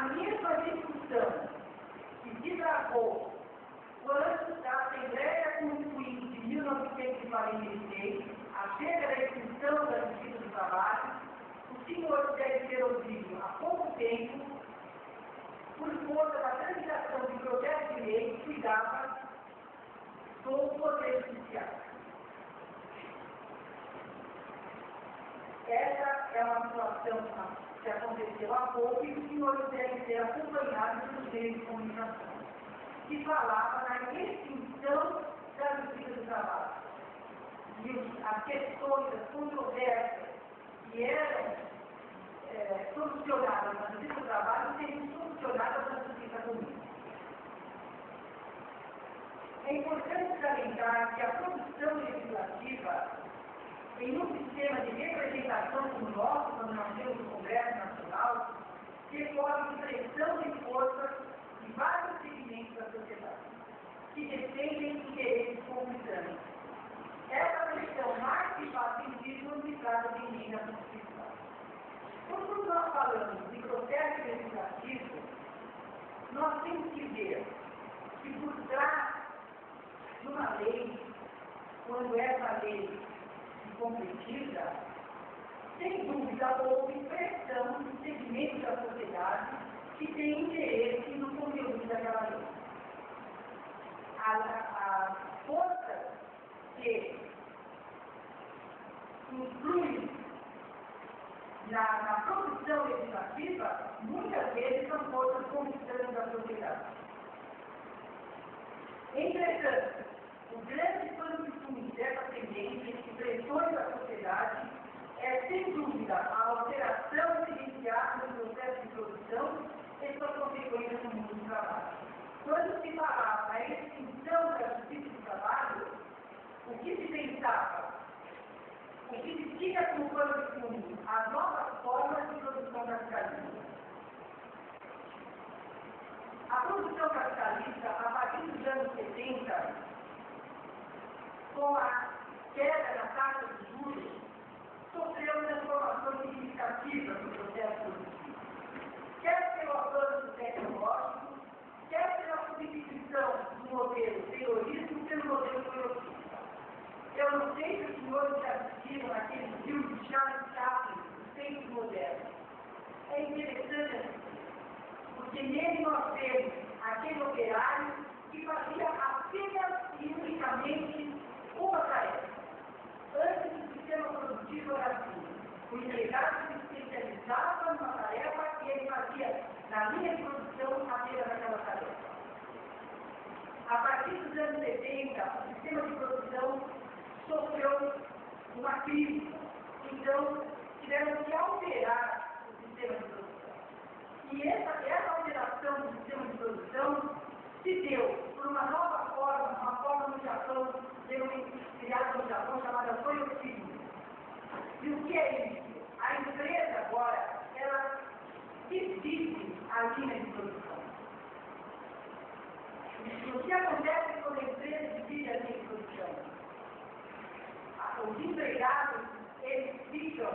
mesma discussão que se travou quando da Assembleia Constituinte de 1946, acerca da extinção da Justiça do Trabalho, o senhor deve ter ouvido há pouco tempo, por força da tramitação de projeto de lei que cuidava do Poder Judiciário. Essa é uma situação que aconteceu há pouco e os senhores devem ter acompanhado pelos meios de comunicação, que falava na extinção da Justiça do Trabalho. E as questões, as controvérsias que eram solucionadas na Justiça do Trabalho seriam solucionadas na Justiça Comum. É importante salientar que a produção legislativa, em um sistema de representação como o nosso, quando nós temos o Congresso Nacional, decorre de pressão de forças de vários segmentos da sociedade, que defendem interesses conflitantes. Essa pressão mais se faz sentir no citado de emenda constitucional. Quando nós falamos de processo legislativo, nós temos que ver que por trás de uma lei, quando essa lei se concretiza, sem dúvida houve pressão de segmentos da sociedade que têm interesse no conteúdo daquela lei. A força que influi na produção legislativa, muitas vezes são forças conflitantes da sociedade. Entretanto, o grande pano dessa tendência de pressões da sociedade é, sem dúvida, a alteração iniciada no processo de produção e suas consequências no mundo do trabalho. Quando se falava na extinção da Justiça do Trabalho, o que se pensava? O que se tinha como pano de fundo? As novas formas de produção capitalista. A produção capitalista, a partir dos anos 70, com a queda da taxa de juros, sofreu transformações significativas no processo produtivo. Quer pelo avanço tecnológico, quer pela substituição do modelo terrorismo pelo modelo produtivo. Eu não sei se os senhores já assistiram naquele filme de Charles Chaplin, Os Tempos Modernos. É interessante, porque nele nós vemos aquele operário que fazia apenas e unicamente uma tarefa. Antes do sistema produtivo era assim. O empregado se especializava numa tarefa e ele fazia, na linha de produção, apenas aquela tarefa. A partir dos anos 70, o sistema de produção sofreu uma crise. Então, tiveram que alterar o sistema de produção. E essa alteração do sistema de produção se deu por uma nova forma, uma forma no Japão, criada no Japão, chamada Toyotsugu. E o que é isso? A empresa agora, ela divide a linha de produção. E o que acontece quando a empresa divide a linha de produção? Os empregados, eles ficam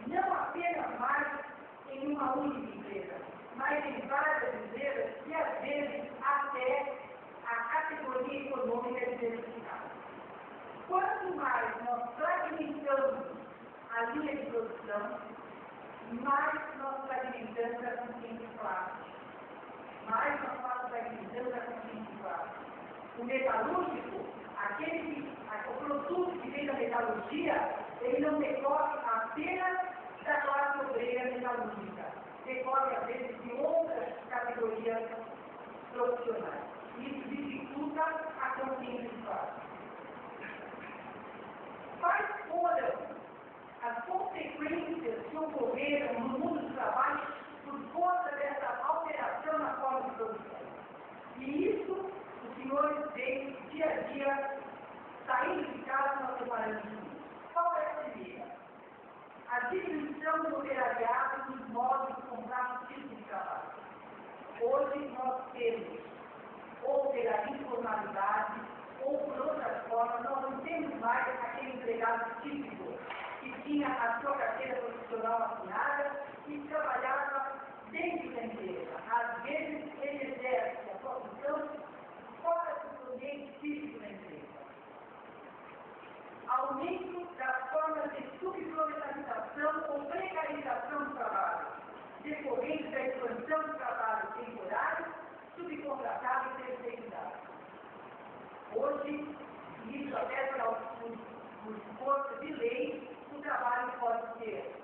não apenas mais em uma única empresa, mas em várias empresas e, às vezes, até a categoria econômica é diversificada. Quanto mais nós fragmentamos a linha de produção, mais nós fragmentamos a consciência clássica. Mais nós fragmentamos a consciência clássica. O metalúrgico, o produto que vem da metalurgia, ele não decorre apenas da classe obreira metalúrgica, decorre às vezes de outras categorias profissionais. Isso dificulta a consciência de classe. Quais foram as consequências que ocorreram no mundo do trabalho por conta dessa alteração na forma de produção? E isso os senhores veem dia a dia saindo de casa nós separando de mim. Qual é a primeira? A diminuição do operariado dos modos de comprar o tipo de trabalho. Hoje nós temos, ou pela informalidade, ou por outras formas, nós não temos mais aquele empregado típico que tinha a sua carteira profissional assinada e trabalhava dentro da empresa. Às vezes, ele exerce a sua função fora do ambiente físico da empresa. Aumento das formas de subprofissionalização ou precarização do trabalho, decorrente da expansão do trabalho temporário, subcontratado e terceirizado. Hoje, isso até para o esforço de lei, o trabalho pode ser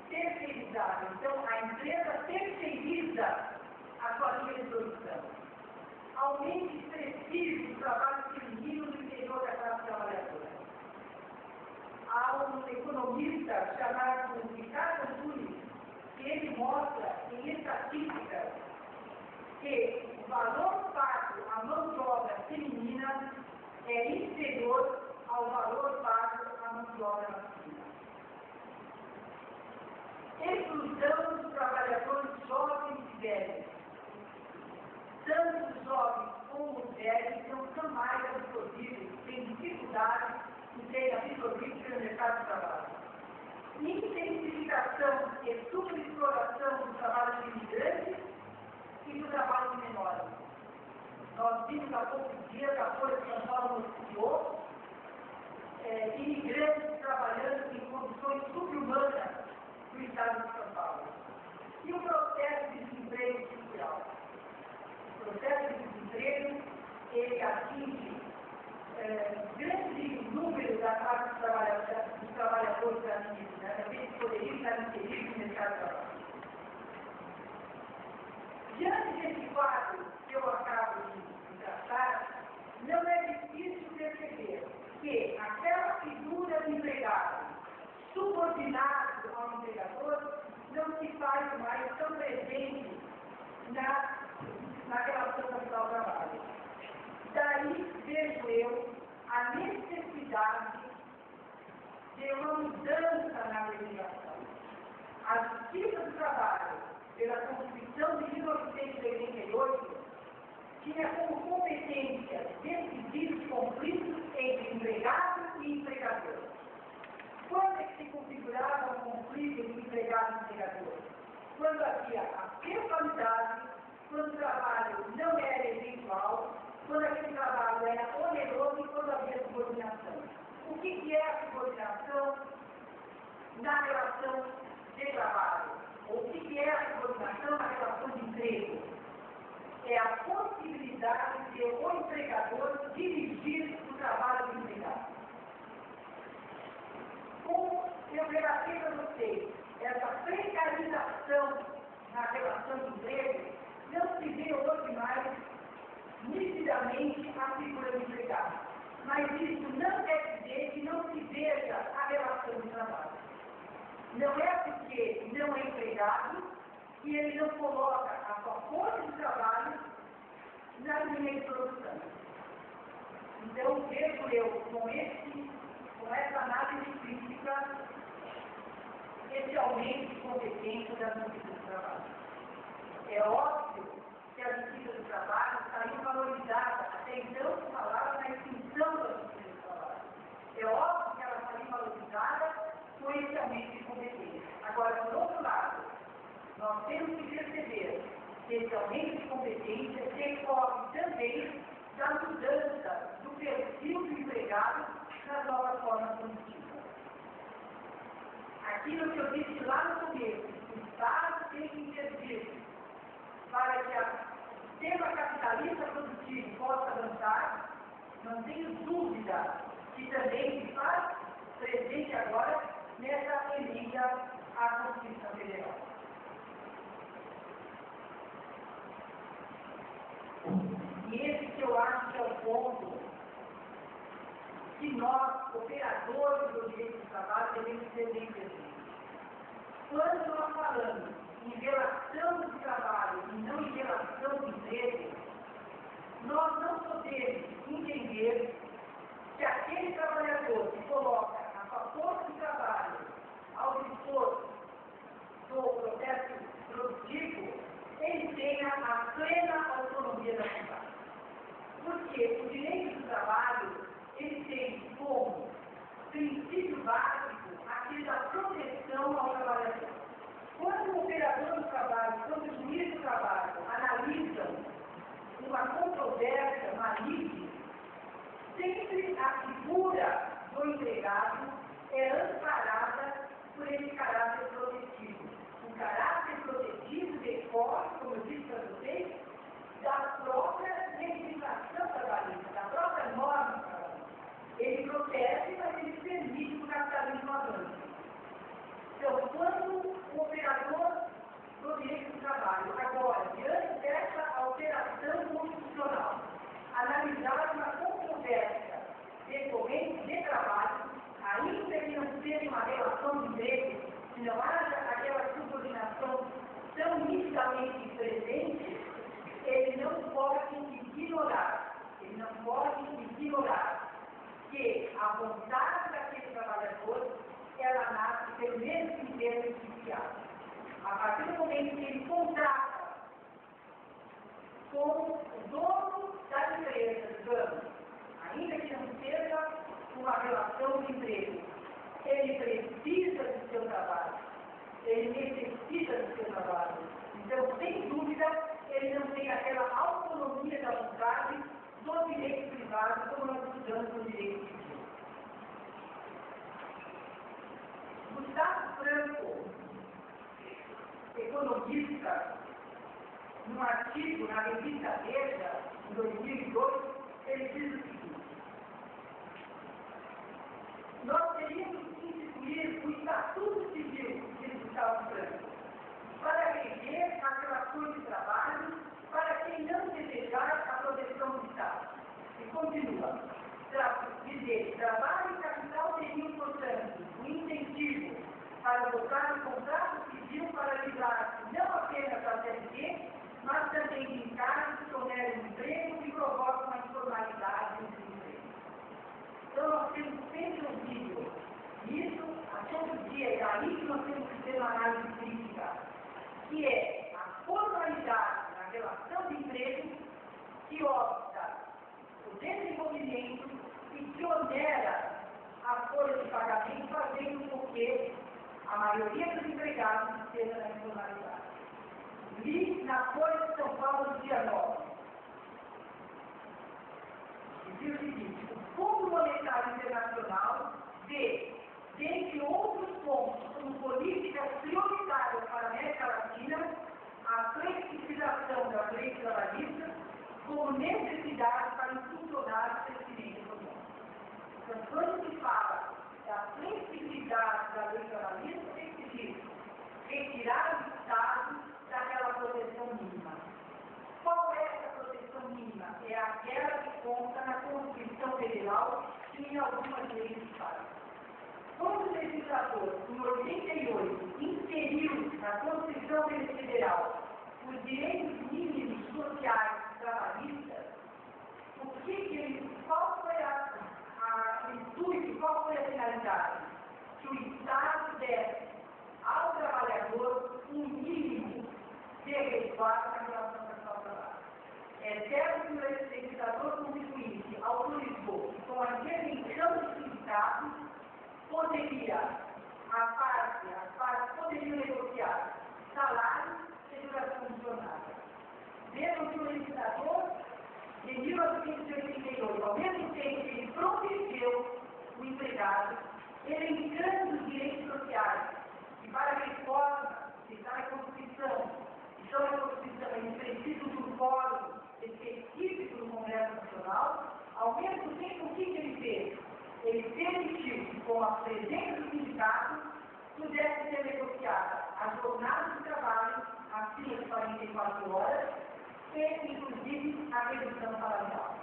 terceirizado. Então, a empresa terceiriza a sua linha de produção. Aumento expressivo do trabalho feminino no interior da classe trabalhadora. Há um economista chamado Ricardo Antunes, que ele mostra em estatísticas que o valor pago à mão de obra feminina é inferior ao valor pago à mão de obra masculina. Exclusão dos trabalhadores jovens e velhos. Tanto os jovens como os velhos não são mais absorvidos, têm dificuldade em serem absorvidos pelo mercado de trabalho. Intensificação e superexploração do trabalho de imigrantes e do trabalho de menores. Nós vimos há poucos dias, a Folha de São Paulo noticiou, imigrantes trabalhando em condições subhumanas no estado de São Paulo. E o processo de desemprego estrutural. O processo de desemprego, ele atinge grande número da classe dos trabalhadores brasileiros, também que poderiam estar inseridos no mercado de trabalho. Diante desse quadro que eu acabo de tratar, não é difícil perceber que aquela figura do empregado subordinado ao empregador não se faz mais tão presente na relação capital-trabalho. Daí vejo eu a necessidade de uma mudança na legislação. A Justiça do Trabalho, pela Constituição de 1988, tinha como competência decidir os conflitos entre empregado e empregador. Quando é que se configurava o conflito entre empregado e empregador? Quando havia a pessoalidade, quando o trabalho não era eventual, quando aquele trabalho era oneroso e quando havia subordinação. O que é a subordinação na relação de trabalho? O que é a subordinação na relação de emprego? É a possibilidade de o empregador dirigir o trabalho do empregado. Como eu relatei para vocês, essa precarização na relação de emprego não se vê hoje mais nitidamente a figura do empregado. Mas isso não quer dizer que não se veja a relação de trabalho. Não é porque não é empregado que ele não coloca a sua força de trabalho na linha de produção. Então, vejo eu com essa análise crítica, esse aumento de competência da Justiça do Trabalho. É óbvio que a Justiça do Trabalho está invalorizada. Até então se falava na extinção da Justiça do Trabalho. É óbvio que ela está invalorizada com esse aumento de competência. Agora, por outro lado, nós temos que perceber que esse aumento de competência decorre também da mudança do perfil do empregado nas novas formas produtivas. Aquilo que eu disse lá no começo, o Estado tem que intervir para que o sistema capitalista produtivo possa avançar. Não tenho dúvida que também se faz presente agora nessa emenda à Constituição Federal. E esse que eu acho que é o ponto que nós, operadores do direito do trabalho, devemos ter bem presente. Quando nós falamos em relação de trabalho e não em relação de emprego, nós não podemos entender que aquele trabalhador que coloca a sua força de trabalho ao dispor do processo produtivo, ele tenha a plena autonomia da vontade. Porque o direito do trabalho, ele tem como princípio básico aquele da proteção ao trabalhador. Quando o operador do trabalho uma controvérsia maligna, sempre a figura do empregado é amparada por esse caráter protetivo. O caráter protetivo decorre, como eu disse para vocês, da própria legislação trabalhista, da própria norma trabalhista. Ele protege, mas ele permite que o capitalismo avance. Então, quando o operador do direito do trabalho, agora, diante dessa alteração constitucional, analisar uma controvérsia decorrente de trabalho, ainda que não seja uma relação de emprego, se não haja aquela subordinação tão nitidamente presente, ele não pode ignorar que a vontade daquele trabalhador, ela nasce pelo mesmo sistema judiciário. A partir do momento que ele contrata com o dono da empresa, digamos, ainda que não seja uma relação de emprego, ele precisa do seu trabalho, ele necessita do seu trabalho. Então, sem dúvida, ele não tem aquela autonomia da vontade do direito privado, como nós estudamos no direito civil. Gustavo Franco, economista, num artigo na revista Veja, em 2002, ele diz o seguinte: nós teríamos que instituir o Estatuto Civil, diz Gustavo Franco, para reger as relações de trabalho para quem não desejar a proteção do Estado. E continua, dizer, trabalho e capital teriam, portanto, um incentivo para adotar o contrato civil para livrar não apenas a CLT, mas também de encargos que oneram emprego e provocam a informalidade entre empregos. Então, nós temos sempre ouvido isso a todo dia, e aí que nós temos que ter uma análise crítica, que é a formalidade na relação de emprego que opta o desenvolvimento e que onera a folha de pagamento, fazendo com que a maioria dos empregados esteja na informalidade. Li na Folha de São Paulo, no dia 9, e diz o seguinte: o Fundo Monetário Internacional vê, dentre outros pontos, como políticas prioritárias para a América Latina, a flexibilização das leis trabalhistas como necessidade para impulsionar o crescimento econômico. Então, quando se fala da flexibilidade da lei trabalhista, o que se diz? Retirar o Estado daquela proteção mínima. Qual é essa proteção mínima? É aquela que consta na Constituição Federal e em algumas leis do Estado. Quando o legislador, em 88, inseriu na Constituição Federal os direitos mínimos sociais e trabalhistas, qual foi o intuito, qual foi a finalidade? Que o Estado desse ao trabalhador um mínimo de resguardo na relação ao trabalho. É certo que o legislador constituinte autorizou que, com a intervenção do sindicato, as partes poderiam negociar salários e duração funcionária. Vejam que o legislador, em 1988, ao mesmo tempo que ele protegeu o empregado, elencando os direitos sociais, e para a reforma que está na Constituição, então a Constituição é preciso de um fórum específico do Congresso Nacional, ao mesmo tempo o que ele fez? Ele permitiu que, com a presença do sindicato, pudesse ser negociada a jornada de trabalho acima de 44 horas e, inclusive, a redução salarial.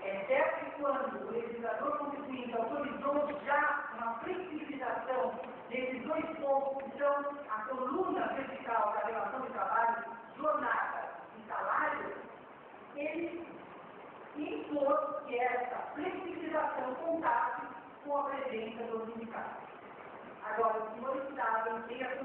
É certo que quando o legislador constituinte autorizou já uma flexibilização desses dois pontos que são a coluna vertical da relação de trabalho, jornada e salário, ele impôs que essa flexibilização contasse com a presença do sindicato. Agora, os senhores sabem que a